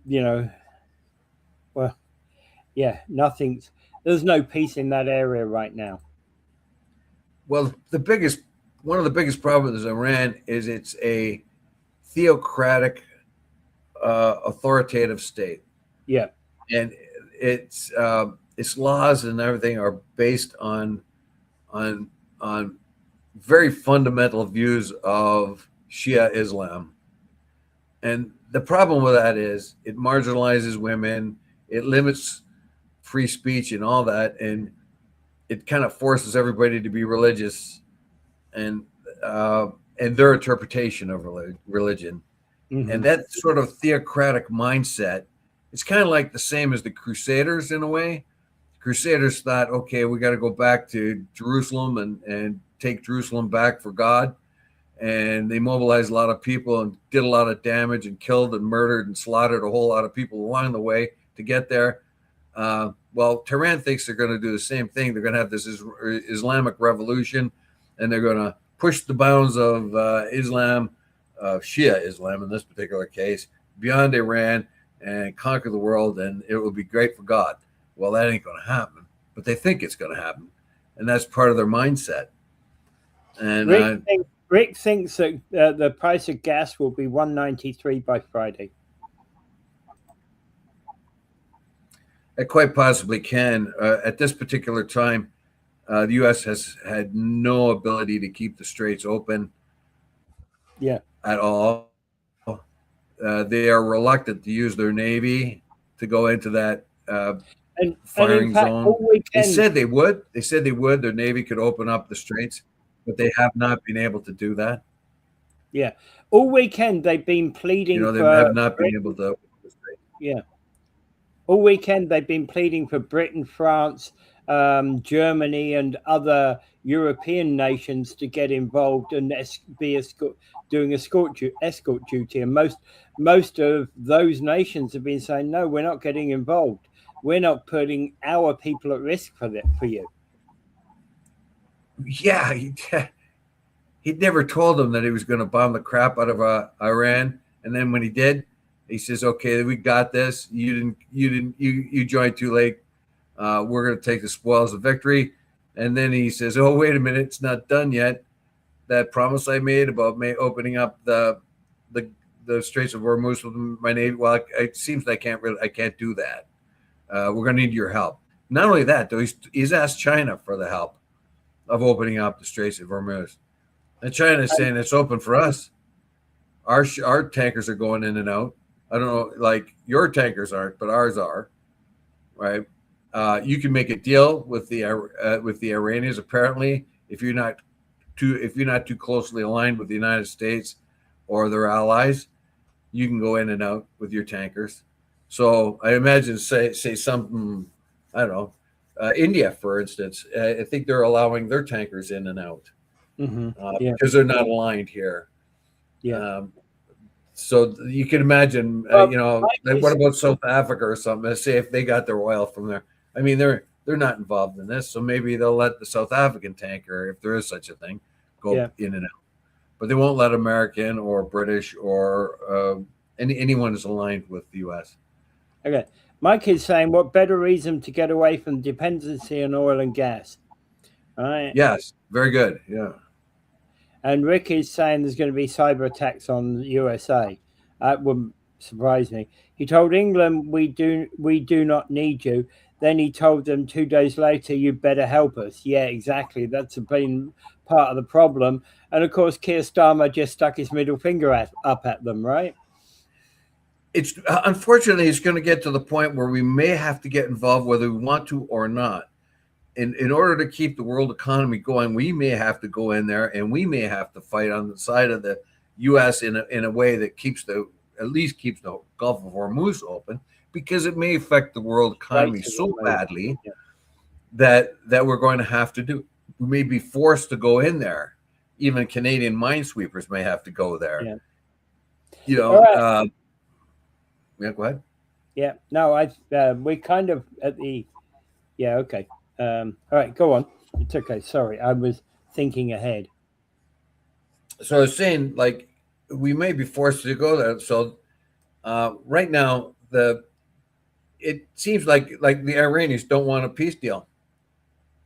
no peace in that area right now. Well, one of the biggest problems with Iran is it's a theocratic, authoritative state. Yeah. And its laws and everything are based on very fundamental views of Shia Islam. And the problem with that is it marginalizes women, it limits free speech and all that, and it kind of forces everybody to be religious and their interpretation of religion. And that sort of theocratic mindset, it's kind of like the same as the Crusaders in a way. Crusaders thought, okay, we got to go back to Jerusalem and take Jerusalem back for God. And they mobilized a lot of people and did a lot of damage and killed and murdered and slaughtered a whole lot of people along the way to get there. Well, Tehran thinks they're going to do the same thing. They're going to have this Islamic revolution, and they're going to push the bounds of Islam, Shia Islam in this particular case, beyond Iran and conquer the world, and it will be great for God. Well, that ain't going to happen, but they think it's going to happen, and that's part of their mindset. And Rick thinks that the price of gas will be $1.93 by Friday. It quite possibly can. At this particular time, the U.S. has had no ability to keep the straits open. Yeah. At all. They are reluctant to use their Navy to go into that firing zone. They said they would. They said they would. Their Navy could open up the straits, but they have not been able to do that. Yeah. All weekend they've been pleading they have not been able to. Yeah. All weekend they've been pleading for Britain, France, Germany, and other European nations to get involved and doing escort duty. And most of those nations have been saying, no, we're not getting involved. We're not putting our people at risk for you. Yeah, he never told them that he was going to bomb the crap out of Iran, and then when he did, he says, "Okay, we got this. You joined too late. We're going to take the spoils of victory." And then he says, "Oh, wait a minute, it's not done yet. That promise I made about opening up the Straits of Hormuz with my Navy. Well, it seems I can't do that. We're going to need your help." Not only that, though, he's asked China for the help of opening up the Straits of Hormuz, and China is saying it's open for us. Our tankers are going in and out. I don't know, like your tankers aren't, but ours are, right? You can make a deal with the Iranians. Apparently, if you're not too closely aligned with the United States or their allies, you can go in and out with your tankers. So I imagine, say something, I don't know, India, for instance. I think they're allowing their tankers in and out because they're not aligned here. Yeah. So you can imagine, Well, like what about South Africa or something? Let's say if they got their oil from there. I mean, they're not involved in this, so maybe they'll let the South African tanker, if there is such a thing, go in and out. But they won't let American or British or anyone is aligned with the U.S. Okay. Mike is saying, what better reason to get away from dependency on oil and gas? All right. Yes, very good. Yeah. And Rick is saying there's going to be cyber attacks on the USA. That wouldn't surprise me. He told England, we do not need you. Then he told them 2 days later, you better help us. Yeah, exactly. That's been part of the problem. And of course, Keir Starmer just stuck his middle finger up at them, right? It's unfortunately, it's going to get to the point where we may have to get involved whether we want to or not. In order to keep the world economy going, we may have to go in there and we may have to fight on the side of the U.S. in a way that at least keeps the Gulf of Hormuz open, because it may affect the world economy so badly that we're going to have to do. We may be forced to go in there. Even Canadian minesweepers may have to go there. Yeah. Yeah, go ahead. Yeah, no, we kind of at the, yeah, okay. All right, go on. It's okay. Sorry, I was thinking ahead. So I was saying, like, we may be forced to go there. So right now, it seems like the Iranians don't want a peace deal.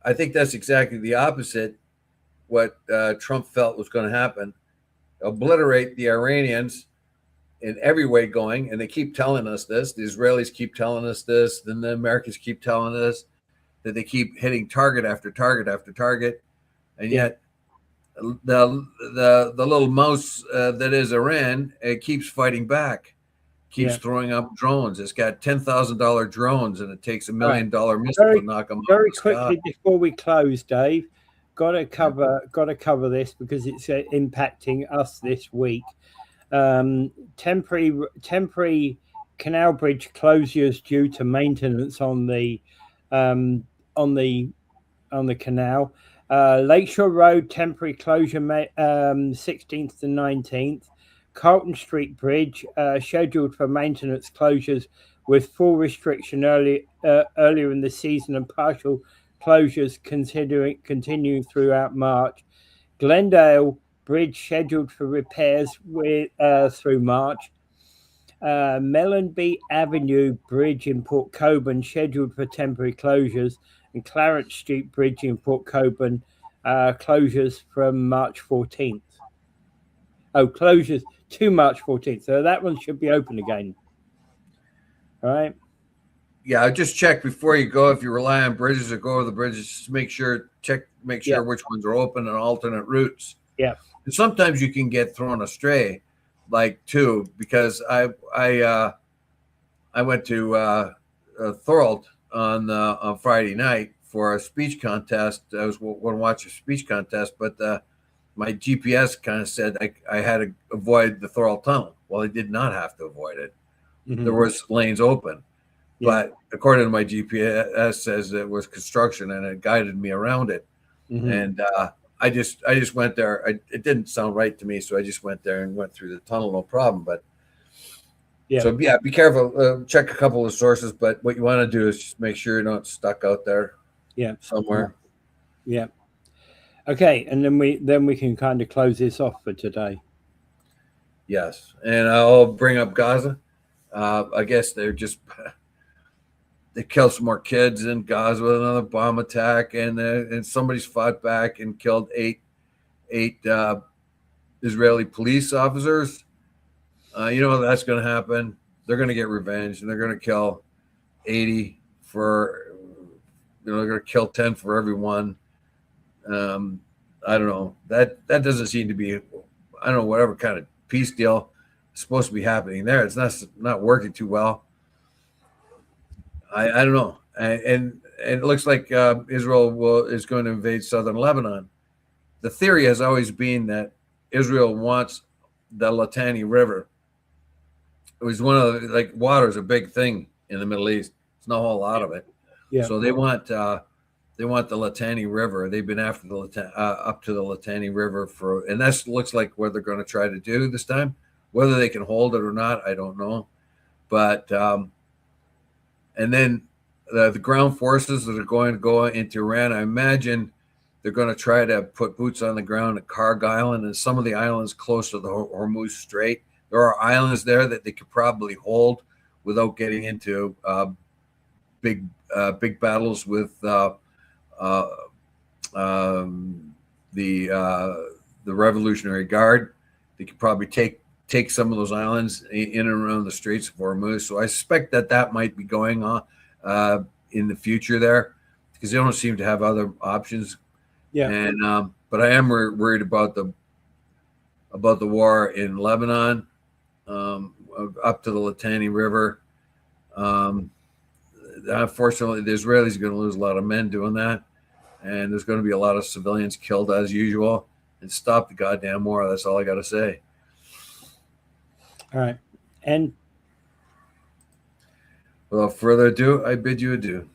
I think that's exactly the opposite what Trump felt was going to happen. Obliterate the Iranians in every way going, and they keep telling us this. The Israelis keep telling us this. Then the Americans keep telling us that they keep hitting target after target after target, and yet the little mouse that is Iran, it keeps fighting back, keeps throwing up drones. It's got $10,000 drones, and it takes $1 million missile to knock them very quickly before we close, Dave. Got to cover this because it's impacting us this week. Temporary canal bridge closures due to maintenance on the canal. Lakeshore Road temporary closure 16th to 19th. Carlton Street Bridge scheduled for maintenance closures with full restriction earlier in the season and partial closures continuing throughout March. Glendale Bridge scheduled for repairs through March. Mellenby Avenue Bridge in Port Cockburn scheduled for temporary closures, and Clarence Street Bridge in Port Cockburn closures from March 14th. Oh, closures to March 14th. So that one should be open again. All right. Yeah, just check before you go. If you rely on bridges or go over the bridges, just make sure which ones are open and alternate routes. Yeah. And sometimes you can get thrown astray, because I went to Thorold on Friday night for a speech contest. I was going to watch a speech contest, but my GPS kind of said I had to avoid the Thorold Tunnel. Well, I did not have to avoid it. Mm-hmm. There was lanes open. Yeah. But according to my GPS, says it was construction and it guided me around it. Mm-hmm. And I just went there. It didn't sound right to me, so I just went there and went through the tunnel, no problem. But be careful. Check a couple of sources. But what you want to do is just make sure you're not stuck out there. Yeah, somewhere. Yeah. Okay, and then we can kind of close this off for today. Yes, and I'll bring up Gaza. I guess they killed some more kids in Gaza with another bomb attack, and somebody's fought back and killed eight Israeli police officers. That's going to happen. They're going to get revenge, and they're going to kill 80 for. They're going to kill 10 for everyone. I don't know. That doesn't seem to be. I don't know, whatever kind of peace deal is supposed to be happening there. It's not working too well. I don't know, and it looks like Israel is going to invade southern Lebanon. The theory has always been that Israel wants the Litani River. It was one of the, water is a big thing in the Middle East. There's not a whole lot of it. Yeah. So they want the Litani River. They've been after up to the Litani River and that looks like what they're going to try to do this time. Whether they can hold it or not, I don't know. But and then the ground forces that are going to go into Iran, I imagine they're going to try to put boots on the ground at Karg Island and some of the islands close to the Hormuz Strait. There are islands there that they could probably hold without getting into big battles with the Revolutionary Guard. They could probably take some of those islands in and around the Straits of Hormuz. So I suspect that might be going on in the future there, because they don't seem to have other options. Yeah. And but I am worried about the war in Lebanon, up to the Litani River. Unfortunately, the Israelis are going to lose a lot of men doing that, and there's going to be a lot of civilians killed as usual. And stop the goddamn war. That's all I got to say. All right. And without further ado, I bid you adieu.